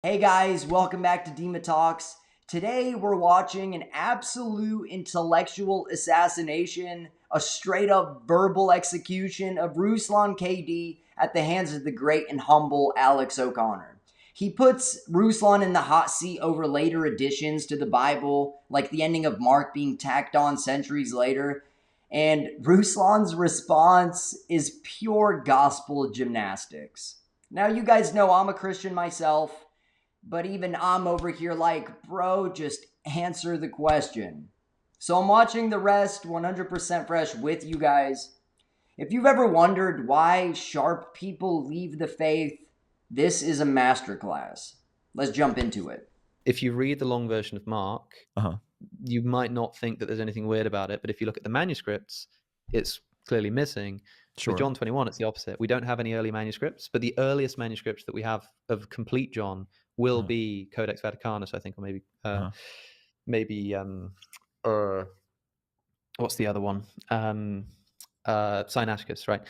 Hey guys, welcome back to Dema Talks. Today we're watching an absolute intellectual assassination, a straight up verbal execution of Ruslan KD at the hands of the great and humble Alex O'Connor. He puts Ruslan in the hot seat over later additions to the Bible, like the ending of Mark being tacked on centuries later. And Ruslan's response is pure gospel gymnastics. Now, you guys know I'm a Christian myself. But even I'm over here like, bro, just answer the question. So I'm watching the rest 100% fresh with you guys. If you've ever wondered why sharp people leave the faith, this is a masterclass. Let's jump into it. If you read the long version of Mark, you might not think that there's anything weird about it. But if you look at the manuscripts, it's clearly missing. Sure. With John 21, it's the opposite. We don't have any early manuscripts, but the earliest manuscripts that we have of complete John will be Codex Vaticanus, I think, or maybe what's the other one? Sinaiticus, right?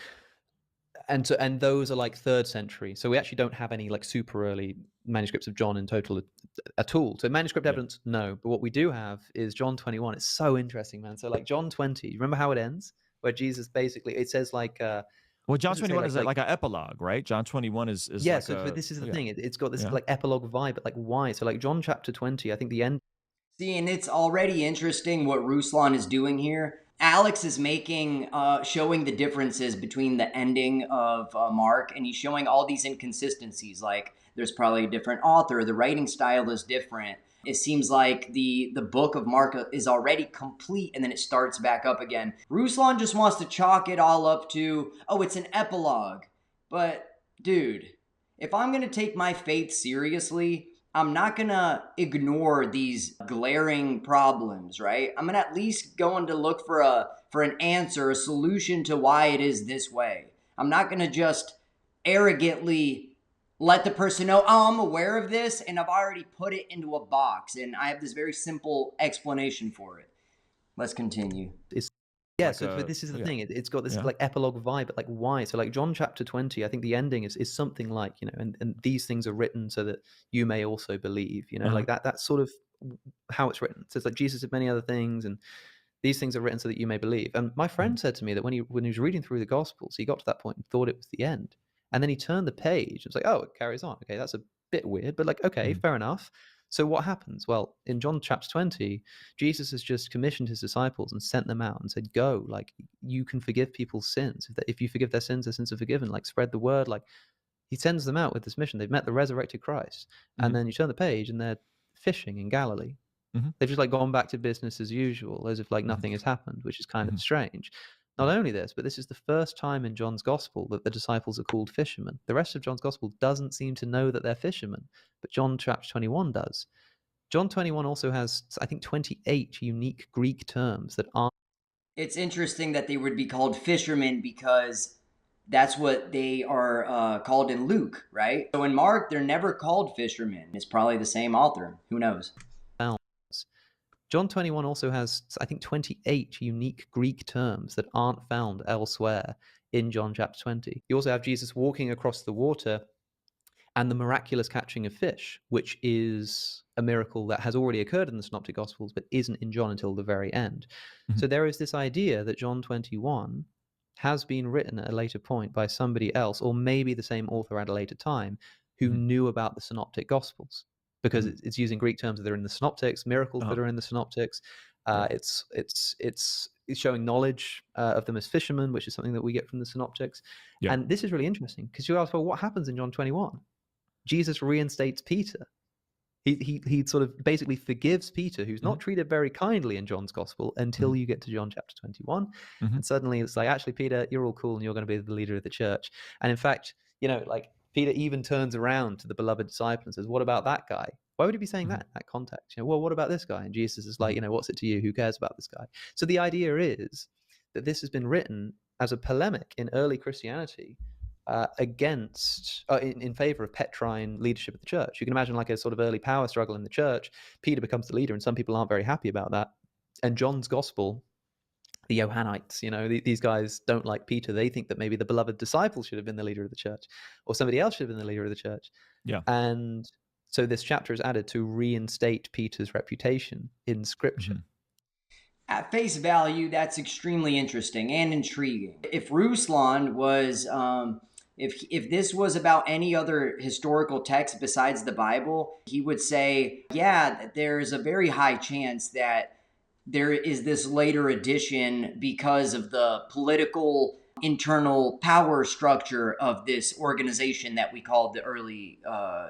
And those are like 3rd century. So we actually don't have any like super early manuscripts of John in total at all. So manuscript evidence, no. But what we do have is John 21. It's so interesting, man. So like John 20, remember how it ends? Where Jesus basically, it says like... well, John 21 is like an epilogue, right? John 21 is yeah, like but this is the thing. It's got this like epilogue vibe, but like why? So like John chapter 20, I think the end... See, and it's already interesting what Ruslan is doing here. Alex is showing the differences between the ending of Mark, and he's showing all these inconsistencies. Like, there's probably a different author, the writing style is different. It seems like the book of Mark is already complete, and then it starts back up again. Ruslan just wants to chalk it all up to, oh, it's an epilogue. But, dude, if I'm going to take my faith seriously, I'm not going to ignore these glaring problems, right? I'm going to at least going to look for an answer, a solution to why it is this way. I'm not going to just arrogantly let the person know, oh, I'm aware of this, and I've already put it into a box, and I have this very simple explanation for it. Let's continue. Yeah, but this is the thing. It's got this like epilogue vibe, but like why? So like John chapter 20, I think the ending is something like, and these things are written so that you may also believe, like that's sort of how it's written. So it's like Jesus did many other things, and these things are written so that you may believe. And my friend said to me that when he was reading through the Gospels, he got to that point and thought it was the end. And then he turned the page. It was like, oh, it carries on. Okay, that's a bit weird, but like, okay, fair enough. So what happens? Well, in John chapter 20, Jesus has just commissioned his disciples and sent them out and said, go, like, you can forgive people's sins. If you forgive their sins are forgiven. Like, spread the word. Like, he sends them out with this mission. They've met the resurrected Christ. And then you turn the page and they're fishing in Galilee. They've just like gone back to business as usual, as if like nothing has happened, which is kind of strange. Not only this, but this is the first time in John's Gospel that the disciples are called fishermen. The rest of John's Gospel doesn't seem to know that they're fishermen, but John chapter 21 does. John 21 also has, I think, 28 unique Greek terms that aren't... It's interesting that they would be called fishermen because that's what they are called in Luke, right? So in Mark, they're never called fishermen. It's probably the same author. Who knows? John 21 also has, I think, 28 unique Greek terms that aren't found elsewhere in John chapter 20. You also have Jesus walking across the water and the miraculous catching of fish, which is a miracle that has already occurred in the Synoptic Gospels, but isn't in John until the very end. So there is this idea that John 21 has been written at a later point by somebody else, or maybe the same author at a later time, who knew about the Synoptic Gospels, because it's using Greek terms that are in the Synoptics, miracles that are in the Synoptics. It's showing knowledge of them as fishermen, which is something that we get from the Synoptics. And this is really interesting because you ask, well, what happens in John 21? Jesus reinstates Peter. He sort of basically forgives Peter, who's not treated very kindly in John's Gospel until you get to John chapter 21. And suddenly it's like, actually, Peter, you're all cool and you're going to be the leader of the church. And in fact, like Peter even turns around to the beloved disciple and says, what about that guy? Why would he be saying that in that context? Well, what about this guy? And Jesus is like, what's it to you? Who cares about this guy? So the idea is that this has been written as a polemic in early Christianity in favor of Petrine leadership of the church. You can imagine like a sort of early power struggle in the church. Peter becomes the leader, and some people aren't very happy about that. And John's Gospel, the Johannites, these guys don't like Peter. They think that maybe the beloved disciple should have been the leader of the church, or somebody else should have been the leader of the church. Yeah. And So this chapter is added to reinstate Peter's reputation in Scripture. At face value, that's extremely interesting and intriguing. If Ruslan was, if this was about any other historical text besides the Bible, he would say, yeah, there's a very high chance that there is this later addition because of the political internal power structure of this organization that we called the early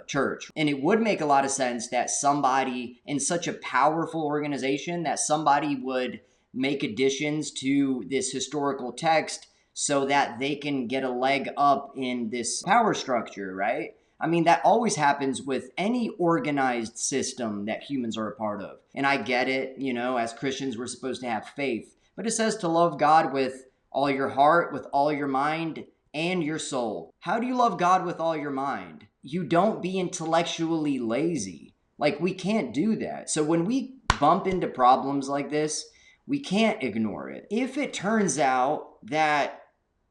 church. And it would make a lot of sense that somebody in such a powerful organization, that somebody would make additions to this historical text so that they can get a leg up in this power structure, right? I mean, that always happens with any organized system that humans are a part of. And I get it, you know, as Christians, we're supposed to have faith. But it says to love God with all your heart, with all your mind, and your soul. How do you love God with all your mind? You don't be intellectually lazy. Like, we can't do that. So when we bump into problems like this, we can't ignore it. If it turns out that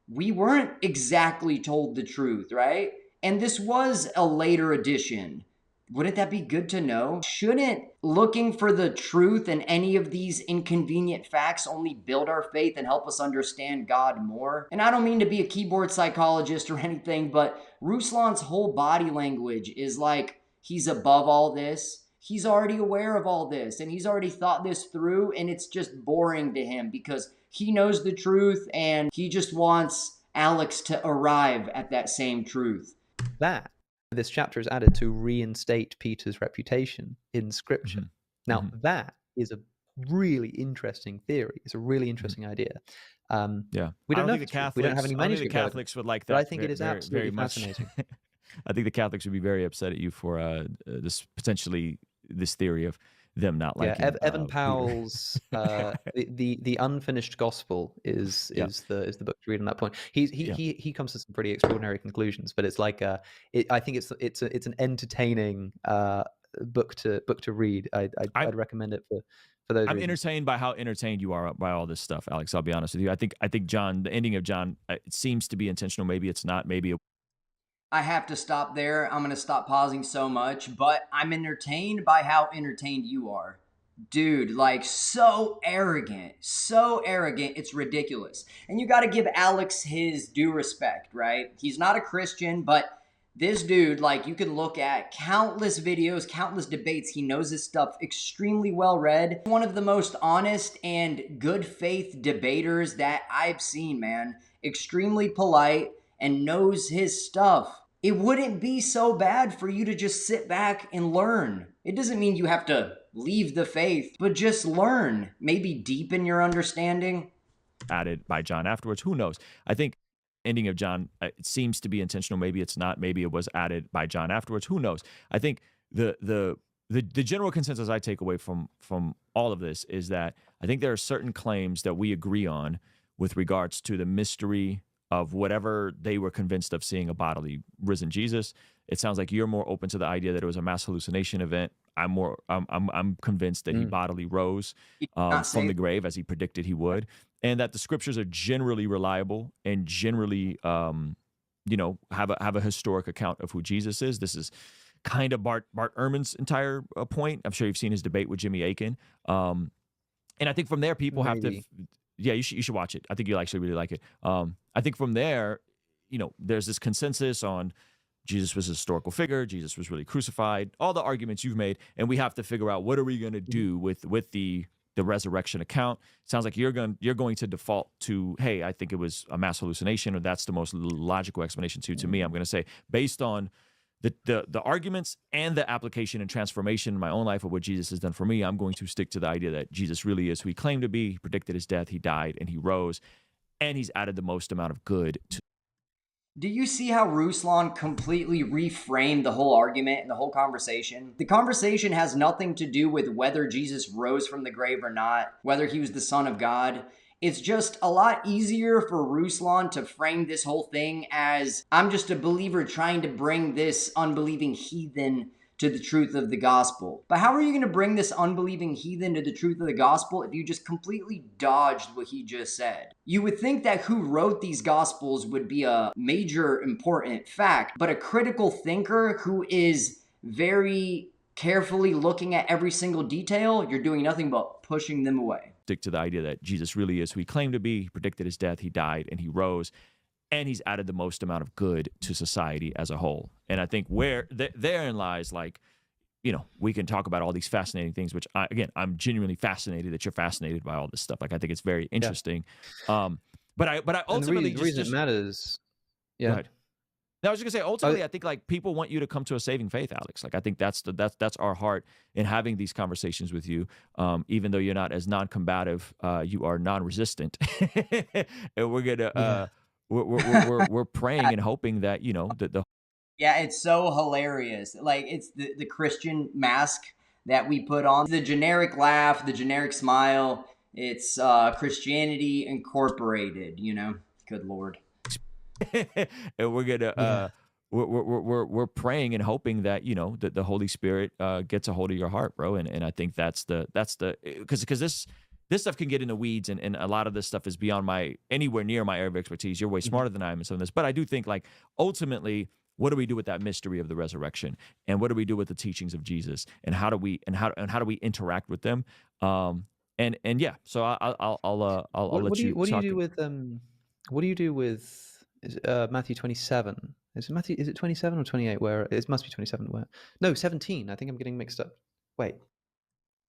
we weren't exactly told the truth, right? And this was a later addition, wouldn't that be good to know? Shouldn't looking for the truth in any of these inconvenient facts only build our faith and help us understand God more? And I don't mean to be a keyboard psychologist or anything, but Ruslan's whole body language is like he's above all this. He's already aware of all this, and he's already thought this through, and it's just boring to him because he knows the truth and he just wants Alex to arrive at that same truth. That this chapter is added to reinstate Peter's reputation in Scripture. Now, that is a really interesting theory. It's a really interesting idea. We don't know. We don't have any manuscript. I think the Catholics would like that. But I think it is absolutely fascinating. I think the Catholics would be very upset at you for this theory of them not liking. Evan Powell's the unfinished gospel is the book to read on that point. He comes to some pretty extraordinary conclusions, but it's like I think it's an entertaining book to read. I'd recommend it for those. I'm reasons. entertained by how entertained you are by all this stuff, Alex. I'll be honest with you. I think John, the ending of John, it seems to be intentional. Maybe it's not. Maybe. I have to stop there. I'm going to stop pausing so much, but I'm entertained by how entertained you are. Dude, like so arrogant, it's ridiculous. And you got to give Alex his due respect, right? He's not a Christian, but this dude, like, you can look at countless videos, countless debates. He knows his stuff extremely well read. One of the most honest and good faith debaters that I've seen, man. Extremely polite and knows his stuff. It wouldn't be so bad for you to just sit back and learn. It doesn't mean you have to leave the faith, but just learn. Maybe deepen your understanding. Added by John afterwards. Who knows? I think ending of John, it seems to be intentional. Maybe it's not. Maybe it was added by John afterwards. Who knows? I think the general consensus I take away from all of this is that I think there are certain claims that we agree on with regards to the mystery of whatever they were convinced of seeing a bodily risen Jesus. It sounds like you're more open to the idea that it was a mass hallucination event. I'm convinced that he bodily rose from the grave as he predicted he would, and that the scriptures are generally reliable and generally, have a historic account of who Jesus is. This is kind of Bart Ehrman's entire point. I'm sure you've seen his debate with Jimmy Akin, and I think from there people have to. Yeah, you should watch it. I think you'll actually really like it. I think from there, there's this consensus on Jesus was a historical figure. Jesus was really crucified. All the arguments you've made, and we have to figure out what are we going to do with the resurrection account. It sounds like you're going to default to, hey, I think it was a mass hallucination, or that's the most logical explanation to me. I'm going to say, based on the arguments and the application and transformation in my own life of what Jesus has done for me, I'm going to stick to the idea that Jesus really is who he claimed to be. He predicted his death, he died, and he rose, and he's added the most amount of good to. Do you see how Ruslan completely reframed the whole argument and the whole conversation? The conversation has nothing to do with whether Jesus rose from the grave or not, whether he was the Son of God. It's just a lot easier for Ruslan to frame this whole thing as, I'm just a believer trying to bring this unbelieving heathen to the truth of the gospel. But how are you going to bring this unbelieving heathen to the truth of the gospel if you just completely dodged what he just said? You would think that who wrote these gospels would be a major important fact, but a critical thinker who is very carefully looking at every single detail, you're doing nothing but pushing them away. Stick to the idea that Jesus really is who he claimed to be. He predicted his death, he died, and he rose. And he's added the most amount of good to society as a whole. And I think where therein lies, like, you know, we can talk about all these fascinating things, which I'm genuinely fascinated that you're fascinated by all this stuff. Like, I think it's very interesting. But I ultimately the reason it matters. Yeah. Go ahead. No, I was just gonna say, ultimately, I think like people want you to come to a saving faith, Alex. Like, I think that's our heart in having these conversations with you. Even though you're not as non-combative, you are non-resistant, and we're gonna we're praying and hoping that, you know, that the Yeah, it's so hilarious. Like, it's the Christian mask that we put on. The generic laugh, the generic smile. It's Christianity Incorporated, you know? Good Lord. and we're gonna we're praying and hoping that, you know, that the Holy Spirit gets a hold of your heart, bro. And I think that's the because this stuff can get in the weeds, and a lot of this stuff is beyond anywhere near my area of expertise. You're way smarter than I am in some of this, but I do think, like, ultimately, what do we do with that mystery of the resurrection, and what do we do with the teachings of Jesus, and how do we interact with them? And yeah, so I'll let you. What do you do with Matthew 27? Is it 27 or 28? Where it must be 27. Where 17. I think I'm getting mixed up. Wait.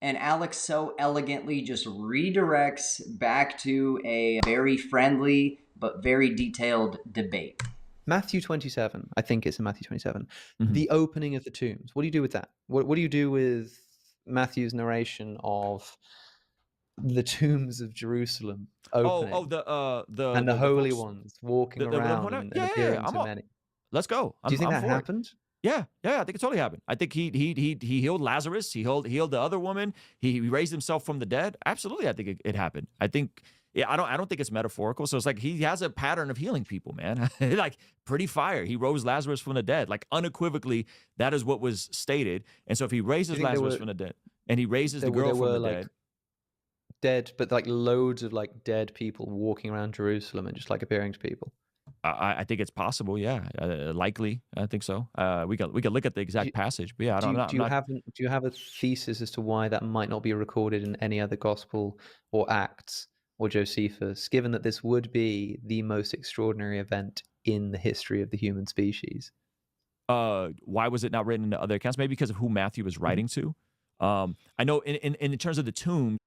And Alex so elegantly just redirects back to a very friendly but very detailed debate. Matthew 27. I think it's in Matthew 27. Mm-hmm. The opening of the tombs. What do you do with that? What do you do with Matthew's narration of the tombs of Jerusalem opening? The holy ones walking around and appearing to many. Let's go. Do you think that happened? Yeah, I think it totally happened. I think he healed Lazarus. He healed the other woman. He raised himself from the dead. Absolutely, I think it happened. I think, yeah, I don't think it's metaphorical. So it's like he has a pattern of healing people, man. Like, pretty fire. He rose Lazarus from the dead. Like, unequivocally, that is what was stated. And so if he raises Lazarus from the dead, and he raises the girl from the dead, but like loads of like dead people walking around Jerusalem and just like appearing to people. I think it's possible, yeah. Likely, I think so. We could look at the exact passage, but yeah, do you have a thesis as to why that might not be recorded in any other gospel or Acts or Josephus, given that this would be the most extraordinary event in the history of the human species? Why was it not written into other accounts? Maybe because of who Matthew was writing to. I know in terms of the tomb.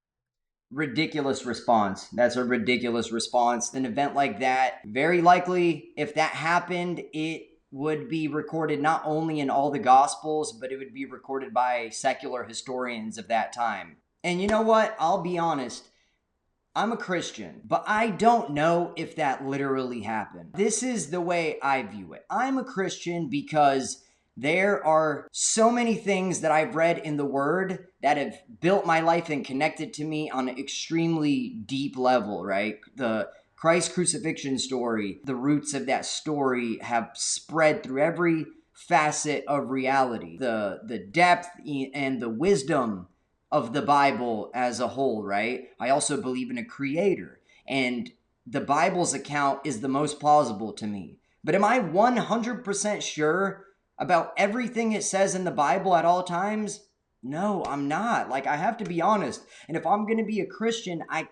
Ridiculous response. That's a ridiculous response. An event like that, very likely, if that happened, it would be recorded not only in all the Gospels, but it would be recorded by secular historians of that time. And you know what? I'll be honest. I'm a Christian, but I don't know if that literally happened. This is the way I view it. I'm a Christian because there are so many things that I've read in the Word that have built my life and connected to me on an extremely deep level, right? The Christ crucifixion story, the roots of that story have spread through every facet of reality. The depth and the wisdom of the Bible as a whole, right? I also believe in a creator, and the Bible's account is the most plausible to me. But am I 100% sure about everything it says in the Bible at all times? No, I'm not. Like, I have to be honest. And if I'm going to be a Christian, I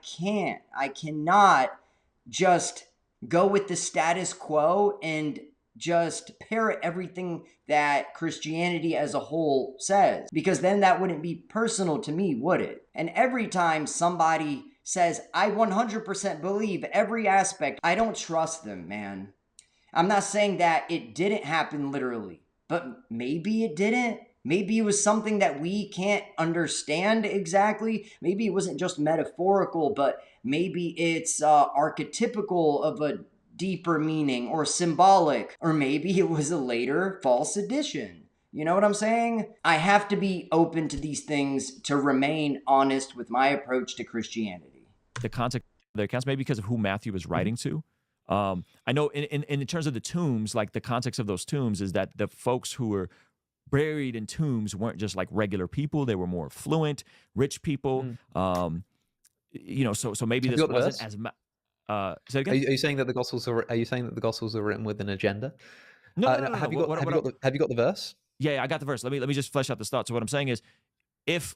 cannot just go with the status quo and just parrot everything that Christianity as a whole says, because then that wouldn't be personal to me, would it? And every time somebody says, I 100% believe every aspect, I don't trust them, man. I'm not saying that it didn't happen literally, but maybe it didn't. Maybe it was something that we can't understand exactly. Maybe it wasn't just metaphorical, but maybe it's archetypical of a deeper meaning or symbolic, or maybe it was a later false addition. You know what I'm saying? I have to be open to these things to remain honest with my approach to Christianity. The context of their accounts, maybe because of who Matthew was writing to. I know in terms of the tombs, like the context of those tombs is that the folks who were buried in tombs weren't just like regular people; they were more affluent, rich people. You know, so maybe this wasn't as. Say again? Are you saying that the Gospels are? Are you saying that the Gospels are written with an agenda? No. Have you got the verse? Yeah, I got the verse. Let me just flesh out this thought. So what I'm saying is, if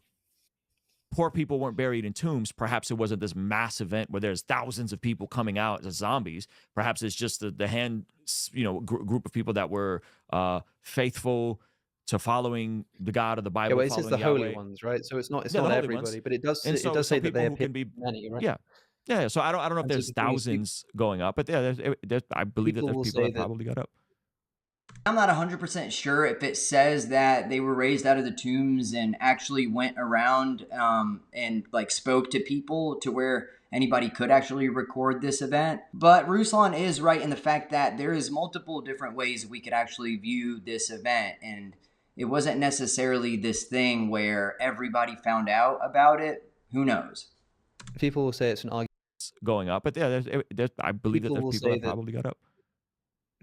poor people weren't buried in tombs, perhaps it wasn't this mass event where there's thousands of people coming out as zombies. Perhaps it's just the group of people that were faithful to following the God of the Yeah, Bible, well, it says following the holy Yahweh. ones, right? So it's not Yeah, the holy everybody, ones. but it does And so say that people they who appear can be, to many, right? yeah. Yeah, so I don't know if And so there's the thing is, thousands going up, but yeah, I believe that people there's will people say that that probably got up. I'm not 100% sure if it says that they were raised out of the tombs and actually went around and like spoke to people to where anybody could actually record this event. But Ruslan is right in the fact that there is multiple different ways we could actually view this event, and it wasn't necessarily this thing where everybody found out about it. Who knows? people will say it's an argument. Going up, but yeah, I believe that People there's will people say that that probably got up.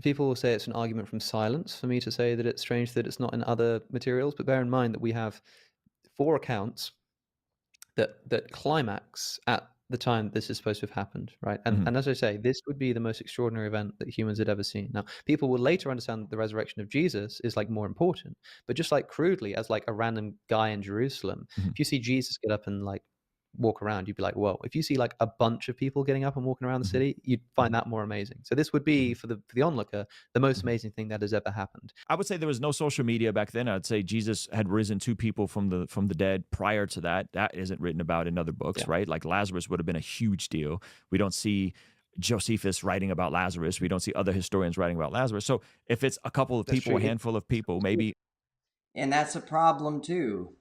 people will say it's an argument from silence for me to say that it's strange that it's not in other materials. But bear in mind that we have 4 accounts that climax at the time this is supposed to have happened, right? And as I say, this would be the most extraordinary event that humans had ever seen. Now, people will later understand that the resurrection of Jesus is like more important, but just like crudely, as like a random guy in Jerusalem, if you see Jesus get up and like walk around, you'd be like, whoa. If you see like a bunch of people getting up and walking around the city, you'd find that more amazing. So this would be for the onlooker the most amazing thing that has ever happened. I would say there was no social media back then. I'd say Jesus had risen 2 people from the dead prior to that. That isn't written about in other books, right? Like Lazarus would have been a huge deal. We don't see Josephus writing about Lazarus. We don't see other historians writing about Lazarus. So if it's a couple of people, a handful of people, maybe. And that's a problem too.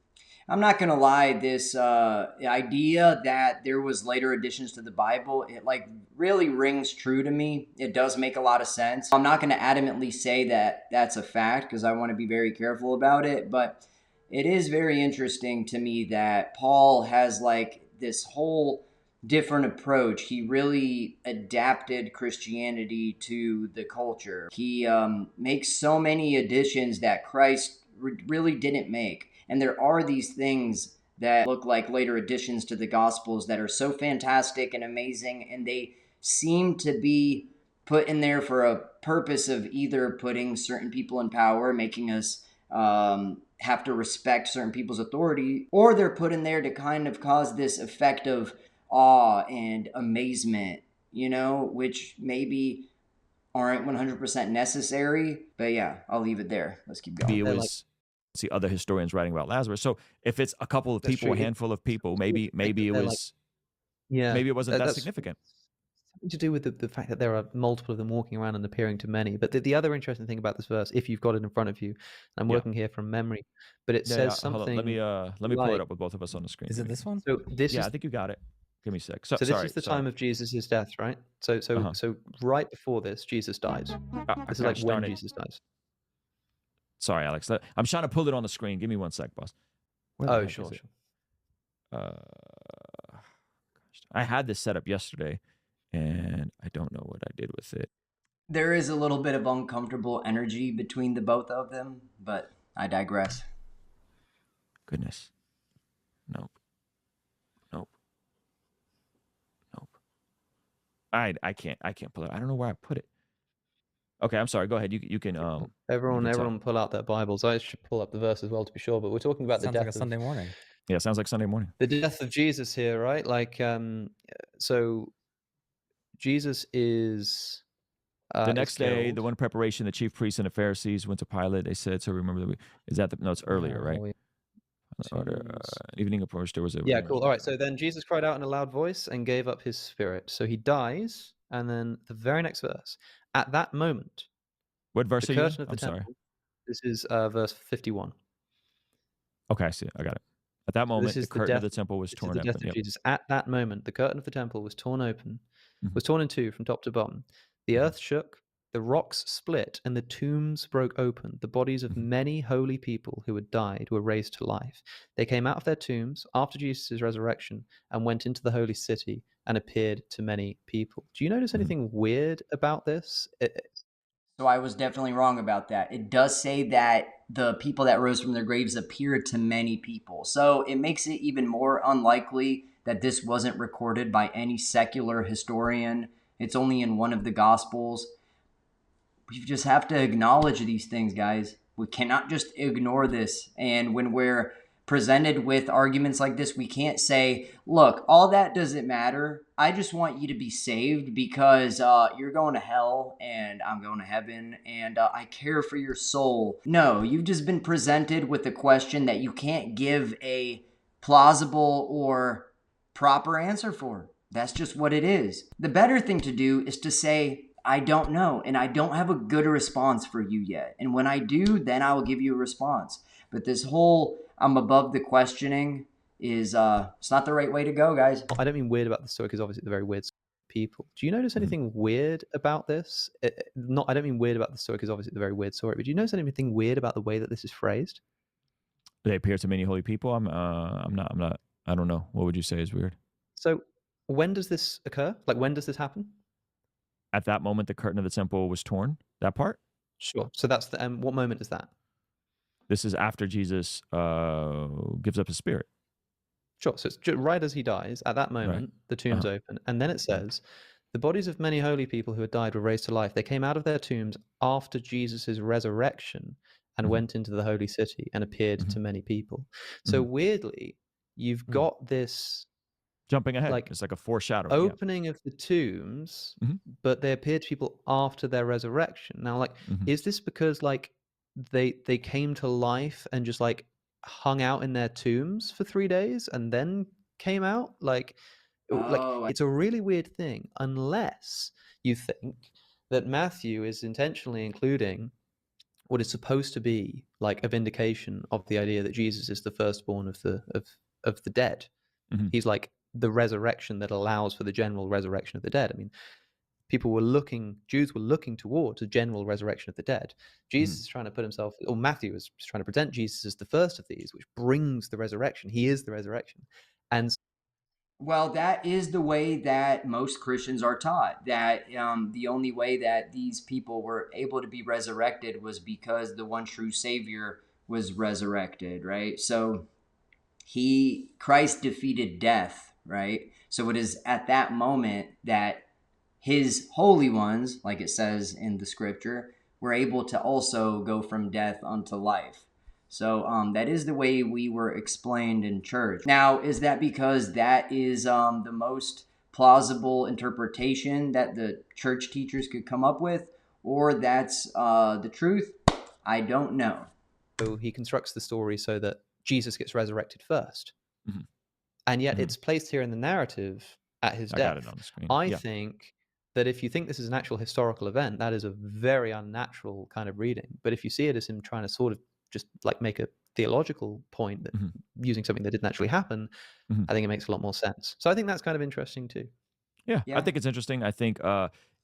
I'm not gonna lie, this idea that there was later additions to the Bible, it like really rings true to me. It does make a lot of sense. I'm not gonna adamantly say that that's a fact because I want to be very careful about it, but it is very interesting to me that Paul has like this whole different approach. He really adapted Christianity to the culture. He makes so many additions that Christ really didn't make. And there are these things that look like later additions to the Gospels that are so fantastic and amazing, and they seem to be put in there for a purpose of either putting certain people in power, making us have to respect certain people's authority, or they're put in there to kind of cause this effect of awe and amazement, which maybe aren't 100% necessary. But yeah, I'll leave it there. Let's keep going. It was see other historians writing about Lazarus. So if it's a couple of people, a handful of people, maybe it was, maybe it wasn't that significant. Something to do with the fact that there are multiple of them walking around and appearing to many. But the other interesting thing about this verse, if you've got it in front of you, I'm working here from memory, but it says something. Hold on. Let me pull it up with both of us on the screen. Is it this one? So this I think you got it. Give me a sec. So this is the time of Jesus' death, right? So right before this, Jesus dies. This is like when Jesus dies. Sorry, Alex. I'm trying to pull it on the screen. Give me one sec, boss. Sure. I had this set up yesterday, and I don't know what I did with it. There is a little bit of uncomfortable energy between the both of them, but I digress. Goodness. Nope. I can't pull it. I don't know where I put it. Okay, I'm sorry. Go ahead. You can. Everyone, pull out their Bibles. I should pull up the verse as well to be sure. But we're talking about the death like a Sunday morning. Yeah, sounds like Sunday morning. The death of Jesus here, right? Like, so Jesus is. The next day, the one preparation, the chief priests and the Pharisees went to Pilate. They said, "So remember that is that the no? It's earlier, right?" Evening approached. There was a cool. All right. So then Jesus cried out in a loud voice and gave up his spirit. So he dies, and then the very next verse. At that moment, what verse are you in? I'm sorry. This is verse 51. Okay, I see. I got it. At that moment, the curtain of the temple was torn open. Jesus. At that moment, the curtain of the temple was torn open, was torn in two from top to bottom. The earth shook, the rocks split, and the tombs broke open. The bodies of many holy people who had died were raised to life. They came out of their tombs after Jesus' resurrection and went into the holy city and appeared to many people. Do you notice anything weird about this? So I was definitely wrong about that. It does say that the people that rose from their graves appeared to many people. So it makes it even more unlikely that this wasn't recorded by any secular historian. It's only in one of the Gospels. We just have to acknowledge these things, guys. We cannot just ignore this. And when we're presented with arguments like this, we can't say, look, all that doesn't matter. I just want you to be saved because you're going to hell and I'm going to heaven and I care for your soul. No, you've just been presented with a question that you can't give a plausible or proper answer for. That's just what it is. The better thing to do is to say, I don't know, and I don't have a good response for you yet. And when I do, then I will give you a response. But this whole I'm above the questioning is it's not the right way to go, guys. I don't mean weird about the story because obviously they're very weird people. Do you notice anything weird about this? I don't mean weird about the story because obviously it's a very weird story, but do you notice anything weird about the way that this is phrased? They appear to many holy people. I'm not. I don't know. What would you say is weird? So when does this occur? Like when does this happen? At that moment, the curtain of the temple was torn. That part. Sure. So that's the what moment is that? This is after Jesus gives up his spirit. Sure. So it's right as he dies. At that moment, the tombs open, and then it says, "The bodies of many holy people who had died were raised to life. They came out of their tombs after Jesus' resurrection and went into the holy city and appeared to many people." So weirdly, you've got this jumping ahead. It's like a foreshadowing. Opening of the tombs, but they appeared to people after their resurrection. Now, like, is this because like they came to life and just like hung out in their tombs for 3 days and then came out? Like it's a really weird thing, unless you think that Matthew is intentionally including what is supposed to be like a vindication of the idea that Jesus is the firstborn of the dead. He's like the resurrection that allows for the general resurrection of the dead. I mean, Jews were looking towards a general resurrection of the dead. Jesus is trying to put himself, or Matthew is trying to present Jesus as the first of these, which brings the resurrection. He is the resurrection. And well, that is the way that most Christians are taught, that the only way that these people were able to be resurrected was because the one true Savior was resurrected, right? So Christ defeated death, right? So it is at that moment that his holy ones, like it says in the scripture, were able to also go from death unto life. So that is the way we were explained in church. Now, is that because that is the most plausible interpretation that the church teachers could come up with, or that's the truth? I don't know. So he constructs the story so that Jesus gets resurrected first. And yet it's placed here in the narrative at his death. I got it on the screen. I think that if you think this is an actual historical event, that is a very unnatural kind of reading. But if you see it as him trying to sort of just like make a theological point that using something that didn't actually happen, I think it makes a lot more sense. So I think that's kind of interesting too. Yeah. I think it's interesting. I think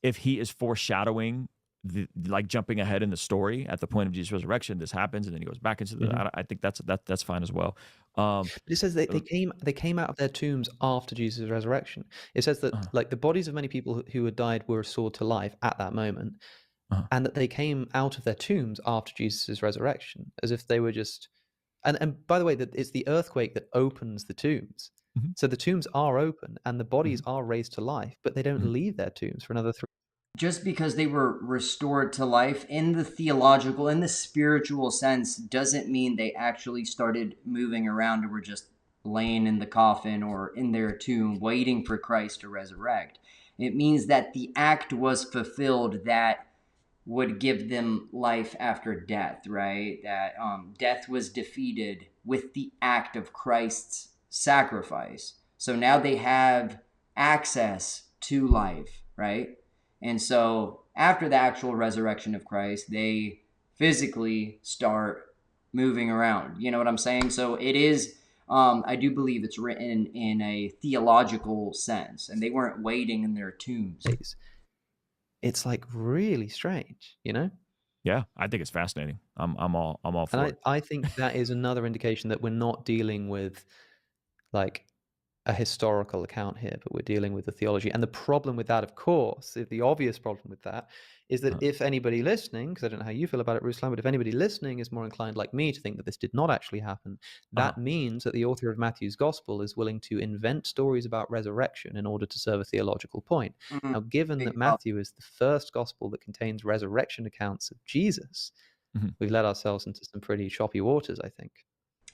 if he is foreshadowing like jumping ahead in the story at the point of Jesus' resurrection, this happens, and then he goes back into the. I think that's fine as well. But it says they came out of their tombs after Jesus' resurrection. It says that like the bodies of many people who had died were restored to life at that moment, and that they came out of their tombs after Jesus' resurrection, as if they were just. And by the way, that it's the earthquake that opens the tombs. So the tombs are open and the bodies are raised to life, but they don't leave their tombs for another 3. Just because they were restored to life in the theological, in the spiritual sense, doesn't mean they actually started moving around and were just laying in the coffin or in their tomb waiting for Christ to resurrect. It means that the act was fulfilled that would give them life after death, right? That death was defeated with the act of Christ's sacrifice. So now they have access to life, right? And so after the actual resurrection of Christ, they physically start moving around. You know what I'm saying? So it is, I do believe it's written in a theological sense, and they weren't waiting in their tombs. It's like really strange, you know? Yeah, I think it's fascinating. I'm all for it. I think that is another indication that we're not dealing with like a historical account here, but we're dealing with the theology. And the problem with that, of course, the obvious problem with that is that if anybody listening, because I don't know how you feel about it, Ruslan, but if anybody listening is more inclined like me to think that this did not actually happen, that means that the author of Matthew's gospel is willing to invent stories about resurrection in order to serve a theological point. Now, given that Matthew is the first gospel that contains resurrection accounts of Jesus, we've led ourselves into some pretty choppy waters, I think.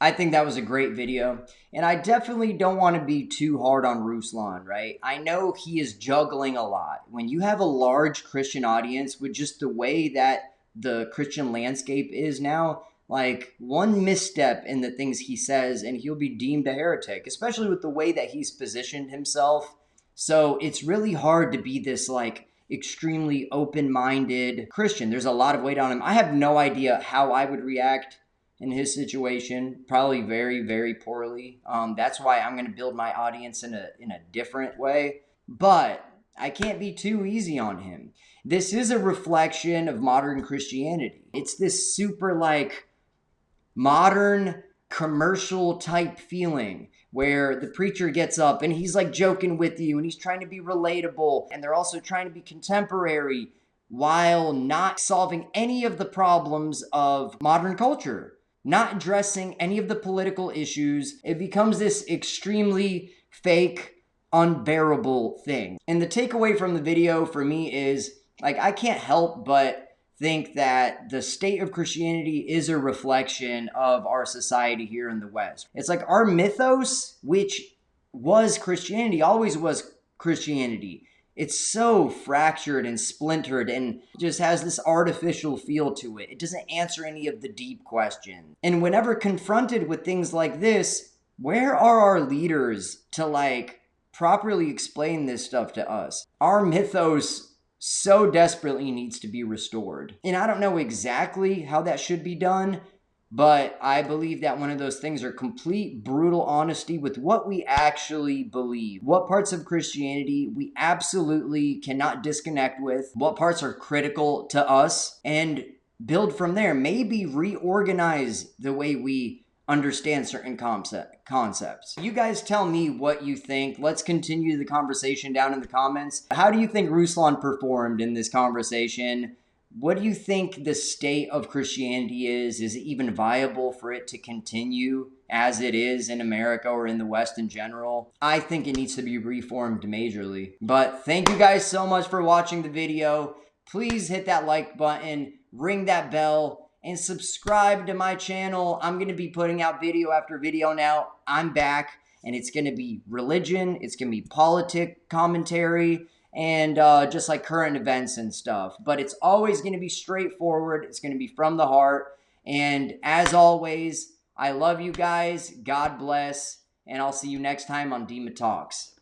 I think that was a great video. And I definitely don't want to be too hard on Ruslan, right? I know he is juggling a lot. When you have a large Christian audience with just the way that the Christian landscape is now, like one misstep in the things he says and he'll be deemed a heretic, especially with the way that he's positioned himself. So it's really hard to be this like extremely open-minded Christian. There's a lot of weight on him. I have no idea how I would react in his situation, probably very, very poorly. That's why I'm going to build my audience in a different way. But I can't be too easy on him. This is a reflection of modern Christianity. It's this super like modern commercial type feeling where the preacher gets up and he's like joking with you and he's trying to be relatable, and they're also trying to be contemporary while not solving any of the problems of modern culture, not addressing any of the political issues. It becomes this extremely fake, unbearable thing. And the takeaway from the video for me is, like, I can't help but think that the state of Christianity is a reflection of our society here in the West. It's like our mythos, which was Christianity, always was Christianity. It's so fractured and splintered and just has this artificial feel to it. It doesn't answer any of the deep questions. And whenever confronted with things like this, where are our leaders to like properly explain this stuff to us? Our mythos so desperately needs to be restored. And I don't know exactly how that should be done, but I believe that one of those things are complete brutal honesty with what we actually believe. What parts of Christianity we absolutely cannot disconnect with, what parts are critical to us, and build from there. Maybe reorganize the way we understand certain concepts. You guys tell me what you think. Let's continue the conversation down in the comments. How do you think Ruslan performed in this conversation? What do you think the state of Christianity is? Is it even viable for it to continue as it is in America or in the West in general? I think it needs to be reformed majorly. But thank you guys so much for watching the video. Please hit that like button, ring that bell, and subscribe to my channel. I'm going to be putting out video after video now. I'm back, and it's going to be religion. It's going to be politic commentary, and just like current events and stuff. But it's always going to be straightforward. It's going to be from the heart. And as always, I love you guys. God bless. And I'll see you next time on Dema Talks.